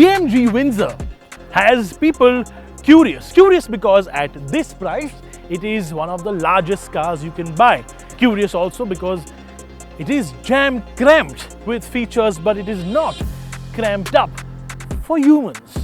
The MG Windsor has people curious. Curious because at this price, it is one of the largest cars you can buy. Curious also because it is jam-cramped with features, but it is not cramped up for humans.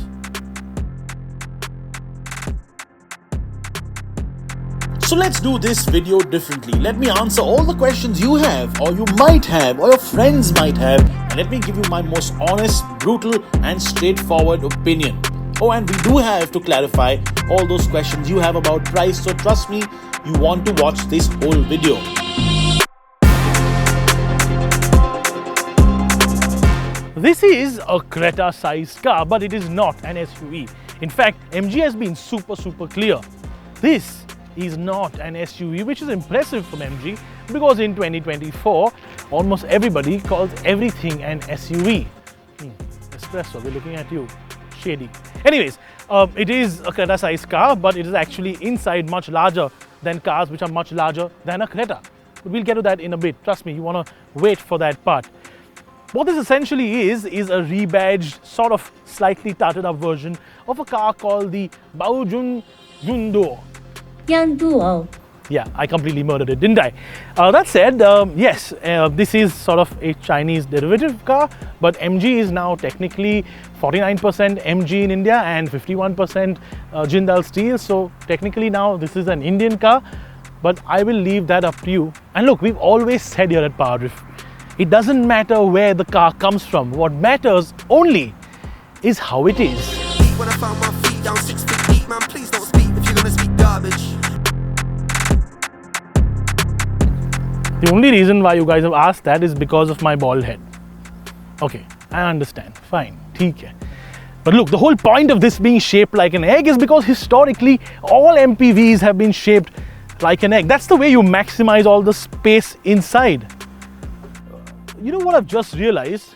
So let's do this video differently. Let me answer all the questions you have, or you might have, or your friends might have, and let me give you my most honest, brutal and straightforward opinion. Oh, and we do have to clarify all those questions you have about price, so trust me, you want to watch this whole video. This is a Creta-sized car, but it is not an SUV. In fact, MG has been super clear. This is not an SUV, which is impressive from MG because in 2024, almost everybody calls everything an SUV. Espresso, we're looking at you. Shady. Anyways, it is a Creta-sized car, but it is actually inside much larger than cars which are much larger than a Creta. But we'll get to that in a bit. Trust me, you want to wait for that part. What this essentially is a rebadged, sort of slightly tarted up version of a car called the Baojun Yundo. Yeah, I completely murdered it, didn't I? That said, yes, this is sort of a Chinese derivative car, but MG is now technically 49% MG in India and 51% Jindal Steel. So technically now this is an Indian car, but I will leave that up to you. And look, we've always said here at PowerDrift, it doesn't matter where the car comes from. What matters only is how it is. When I found my feet down 6 feet deep, man, please don't speak if you're gonna speak garbage. The only reason why you guys have asked that is because of my bald head. Okay, I understand. Fine, theek hai. But look, the whole point of this being shaped like an egg is because historically all MPVs have been shaped like an egg. That's the way you maximize all the space inside. You know what I've just realized?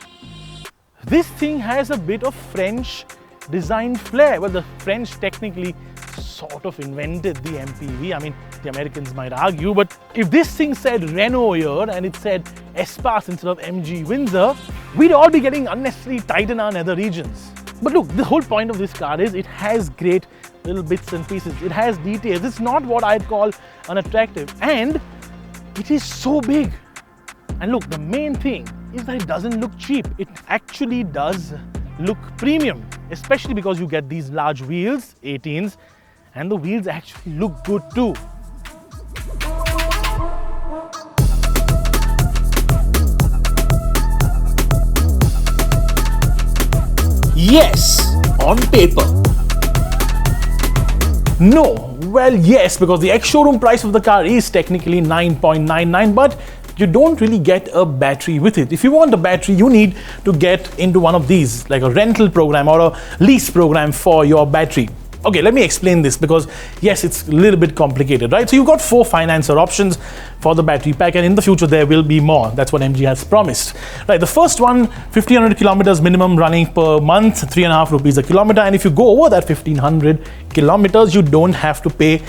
This thing has a bit of French design flair. Well, the French technically sort of invented the MPV. I mean, the Americans might argue, but if this thing said Renault here and it said Espace instead of MG Windsor, we'd all be getting unnecessarily tight in our nether regions. But look, the whole point of this car is it has great little bits and pieces. It has details. It's not what I'd call unattractive, and it is so big. And look, the main thing is that it doesn't look cheap. It actually does look premium, especially because you get these large wheels, 18s, and the wheels actually look good too. Yes, on paper. No, well, yes, because the ex-showroom price of the car is technically 9.99, but you don't really get a battery with it. If you want a battery, you need to get into one of these, like a rental program or a lease program for your battery. Okay, let me explain this because yes, it's a little bit complicated, right? So you've got 4 financer options for the battery pack, and in the future there will be more. That's what MG has promised. Right, the first one, 1500 kilometers minimum running per month, 3.5 rupees a kilometer. And if you go over that 1500 kilometers, you don't have to pay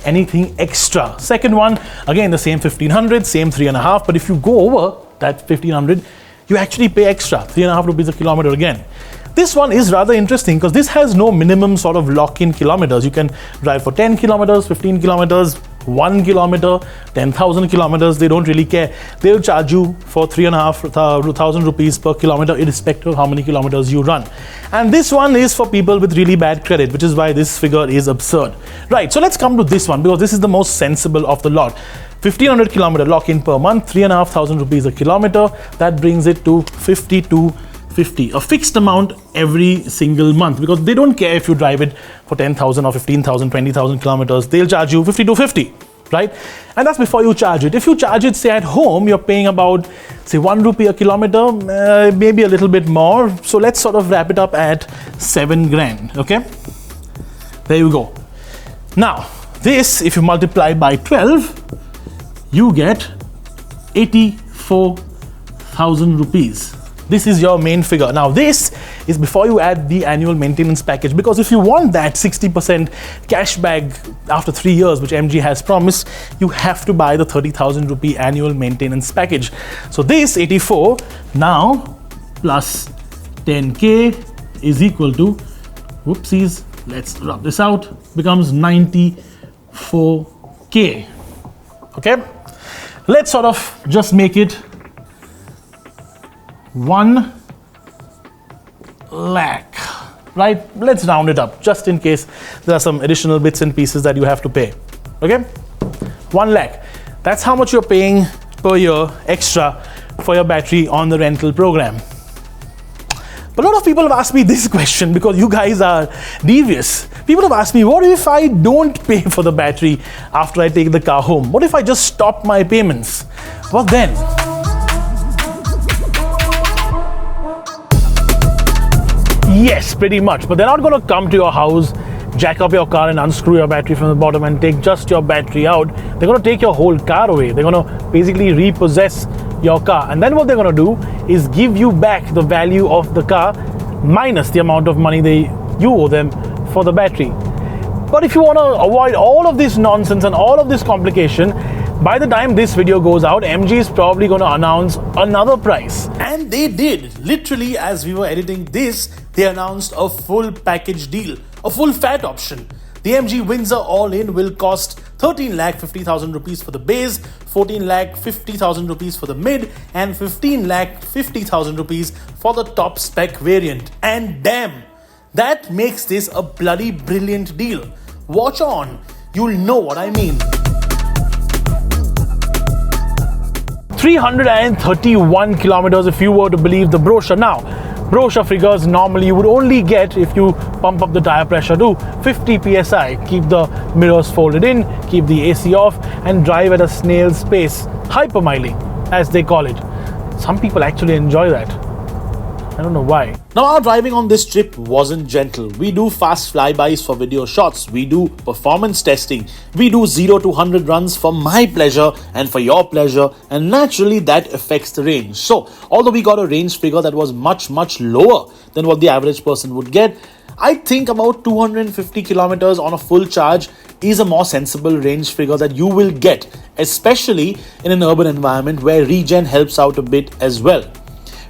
anything extra. Second one, again the same 1500, same 3.5, but if you go over that 1500, you actually pay extra, 3.5 rupees a kilometer again. This one is rather interesting because this has no minimum sort of lock-in kilometers. You can drive for 10 kilometers, 15 kilometers, 1 kilometer, 10,000 kilometers. They don't really care. They'll charge you for 3,500 rupees per kilometer, irrespective of how many kilometers you run. And this one is for people with really bad credit, which is why this figure is absurd. Right, so let's come to this one because this is the most sensible of the lot. 1500 kilometer lock-in per month, 3,500 rupees a kilometer. That brings it to 52.50, a fixed amount every single month, because they don't care if you drive it for 10,000 or 15,000, 20,000 kilometers. They'll charge you 52.50, right? And that's before you charge it. If you charge it, say at home, you're paying about, say, 1 rupee a kilometer, maybe a little bit more. So let's sort of wrap it up at 7 grand, okay? There you go. Now, this, if you multiply by 12, you get 84,000 rupees. This is your main figure. Now this is before you add the annual maintenance package, because if you want that 60% cash back after 3 years, which MG has promised, you have to buy the 30,000 rupee annual maintenance package. So this 84 now plus 10k is equal to, whoopsies, let's rub this out, becomes 94K. Okay, let's sort of just make it 1 lakh, right? Let's round it up just in case there are some additional bits and pieces that you have to pay. Okay, 1 lakh. That's how much you're paying per year extra for your battery on the rental program. But a lot of people have asked me this question because you guys are devious. People have asked me, what if I don't pay for the battery after I take the car home? What if I just stop my payments? What then? Yes, pretty much. But they're not going to come to your house, jack up your car and unscrew your battery from the bottom and take just your battery out. They're going to take your whole car away. They're going to basically repossess your car. And then what they're going to do is give you back the value of the car minus the amount of money you owe them for the battery. But if you want to avoid all of this nonsense and all of this complication, by the time this video goes out, MG is probably going to announce another price. And they did. Literally, as we were editing this, they announced a full package deal, a full fat option. The MG Windsor all-in will cost 13,50,000 rupees for the base, 14,50,000 rupees for the mid, and 15,50,000 rupees for the top spec variant. And damn, that makes this a bloody brilliant deal. Watch on, you'll know what I mean. 331 kilometers if you were to believe the brochure. Now, brochure figures normally you would only get if you pump up the tire pressure to 50 psi, keep the mirrors folded in, keep the AC off, and drive at a snail's pace, hypermiling as they call it. Some people actually enjoy that. I don't know why. Now, our driving on this trip wasn't gentle. We do fast flybys for video shots. We do performance testing. We do 0 to 100 runs for my pleasure and for your pleasure. And naturally, that affects the range. So, although we got a range figure that was much lower than what the average person would get, I think about 250 kilometers on a full charge is a more sensible range figure that you will get, especially in an urban environment where regen helps out a bit as well.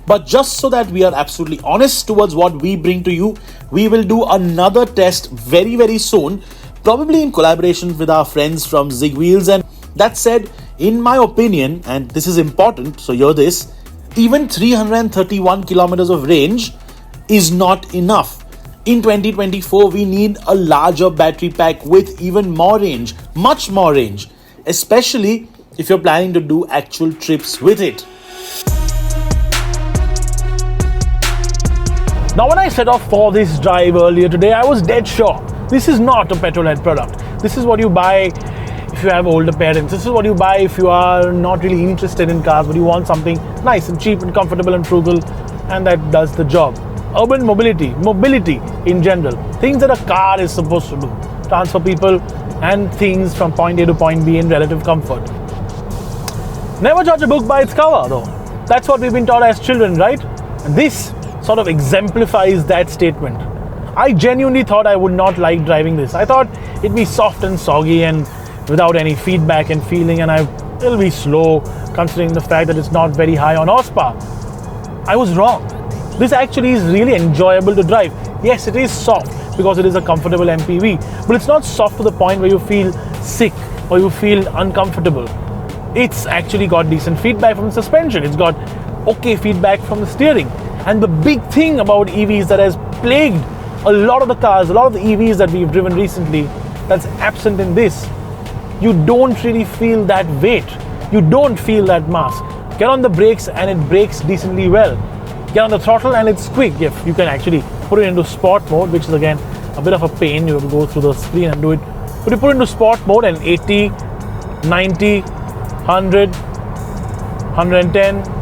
But just so that we are absolutely honest towards what we bring to you, we will do another test very soon, probably in collaboration with our friends from Zig Wheels. And that said, in my opinion, and this is important, so hear this, even 331 kilometers of range is not enough. In 2024, we need a larger battery pack with even more range, much more range, especially if you're planning to do actual trips with it. Now, when I set off for this drive earlier today, I was dead sure this is not a Petrolhead product. This is what you buy if you have older parents. This is what you buy if you are not really interested in cars, but you want something nice and cheap and comfortable and frugal, and that does the job. Urban mobility in general, things that a car is supposed to do. Transfer people and things from point A to point B in relative comfort. Never judge a book by its cover, though. That's what we've been taught as children, right? And this sort of exemplifies that statement. I genuinely thought I would not like driving this. I thought it'd be soft and soggy and without any feedback and feeling, and it'll be slow considering the fact that it's not very high on horsepower. I was wrong. This actually is really enjoyable to drive. Yes, it is soft because it is a comfortable MPV, but it's not soft to the point where you feel sick or you feel uncomfortable. It's actually got decent feedback from the suspension. It's got okay feedback from the steering. And the big thing about EVs that has plagued a lot of the cars, a lot of the EVs that we've driven recently, that's absent in this. You don't really feel that weight. You don't feel that mass. Get on the brakes and it brakes decently well. Get on the throttle and it's quick. You can actually put it into sport mode, which is again a bit of a pain. You have to go through the screen and do it. But you put it into sport mode and 80, 90, 100, 110,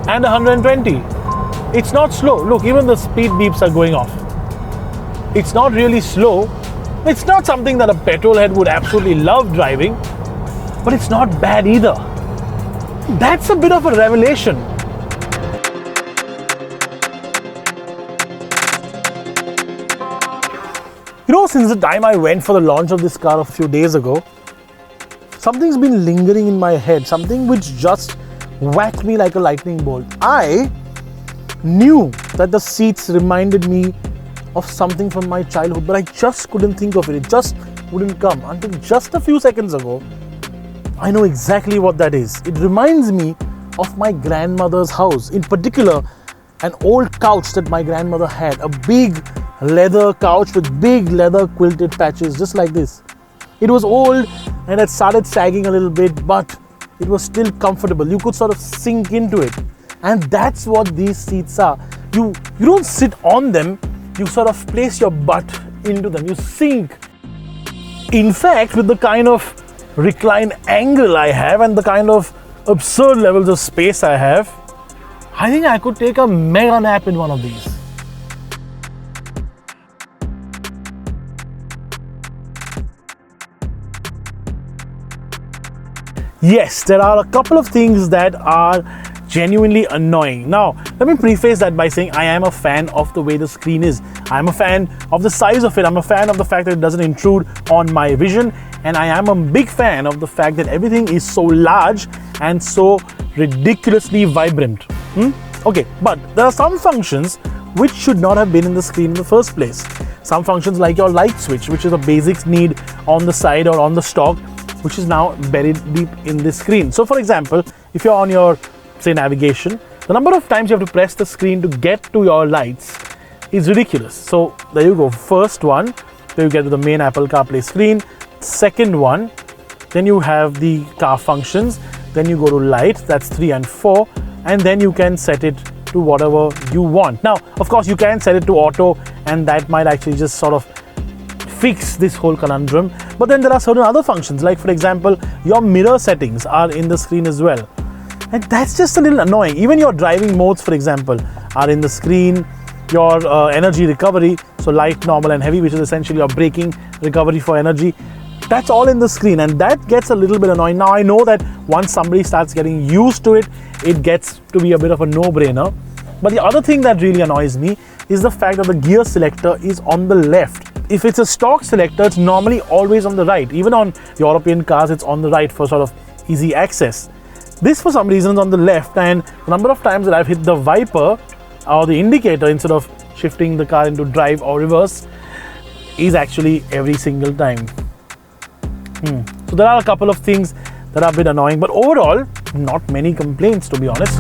and 120. It's not slow. Look, even the speed beeps are going off. It's not really slow. It's not something that a petrolhead would absolutely love driving, but it's not bad either. That's a bit of a revelation. You know, since the time I went for the launch of this car a few days ago, something's been lingering in my head, something which just whacked me like a lightning bolt. I knew that the seats reminded me of something from my childhood, but I just couldn't think of it. It just wouldn't come until just a few seconds ago. I know exactly what that is. It reminds me of my grandmother's house. In particular, an old couch that my grandmother had, a big leather couch with big leather quilted patches, just like this. It was old and it started sagging a little bit, but it was still comfortable. You could sort of sink into it. And that's what these seats are. You don't sit on them, you sort of place your butt into them, you sink. In fact, with the kind of recline angle I have and the kind of absurd levels of space I have, I think I could take a mega nap in one of these. Yes, there are a couple of things that are genuinely annoying. Now, let me preface that by saying I am a fan of the way the screen is. I'm a fan of the size of it. I'm a fan of the fact that it doesn't intrude on my vision. And I am a big fan of the fact that everything is so large and so ridiculously vibrant. Okay, but there are some functions which should not have been in the screen in the first place. Some functions like your light switch, which is a basic need on the side or on the stock, which is now buried deep in this screen. So for example, if you're on your, say, navigation, the number of times you have to press the screen to get to your lights is ridiculous. So there you go, first one, then you get to the main Apple CarPlay screen. Second one, then you have the car functions, then you go to light, that's 3 and 4, and then you can set it to whatever you want. Now, of course, you can set it to auto, and that might actually just sort of fix this whole conundrum. But then there are certain other functions, like for example, your mirror settings are in the screen as well. And that's just a little annoying. Even your driving modes, for example, are in the screen. Your energy recovery, so light, normal and heavy, which is essentially your braking recovery for energy, that's all in the screen, and that gets a little bit annoying. Now I know that once somebody starts getting used to it, it gets to be a bit of a no-brainer. But the other thing that really annoys me is the fact that the gear selector is on the left. If it's a stock selector, it's normally always on the right. Even on European cars, it's on the right for sort of easy access. This for some reason is on the left, and the number of times that I've hit the wiper or the indicator instead of shifting the car into drive or reverse is actually every single time. So there are a couple of things that are a bit annoying, but overall, not many complaints, to be honest.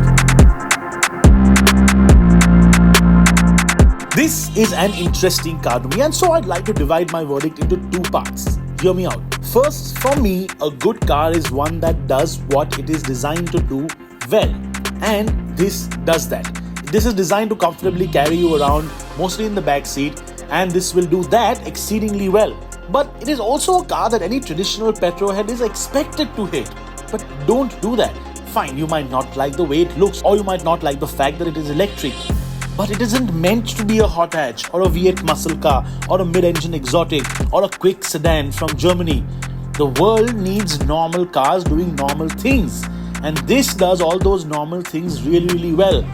This is an interesting car to me, and so I'd like to divide my verdict into two parts. Hear me out. First, for me, a good car is one that does what it is designed to do well, and this does that. This is designed to comfortably carry you around, mostly in the back seat, and this will do that exceedingly well. But it is also a car that any traditional petrolhead is expected to hate. But don't do that. Fine, you might not like the way it looks, or you might not like the fact that it is electric. But it isn't meant to be a hot hatch, or a V8 muscle car, or a mid-engine exotic, or a quick sedan from Germany. The world needs normal cars doing normal things. And this does all those normal things really, really well.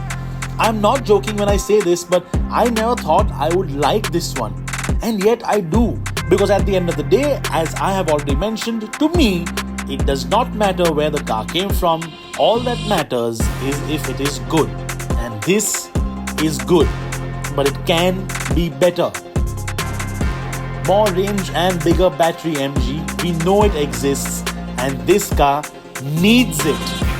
I'm not joking when I say this, but I never thought I would like this one. And yet I do. Because at the end of the day, as I have already mentioned, to me, it does not matter where the car came from. All that matters is if it is good. And this is good. But it can be better. More range and bigger battery, MG. We know it exists. And this car needs it.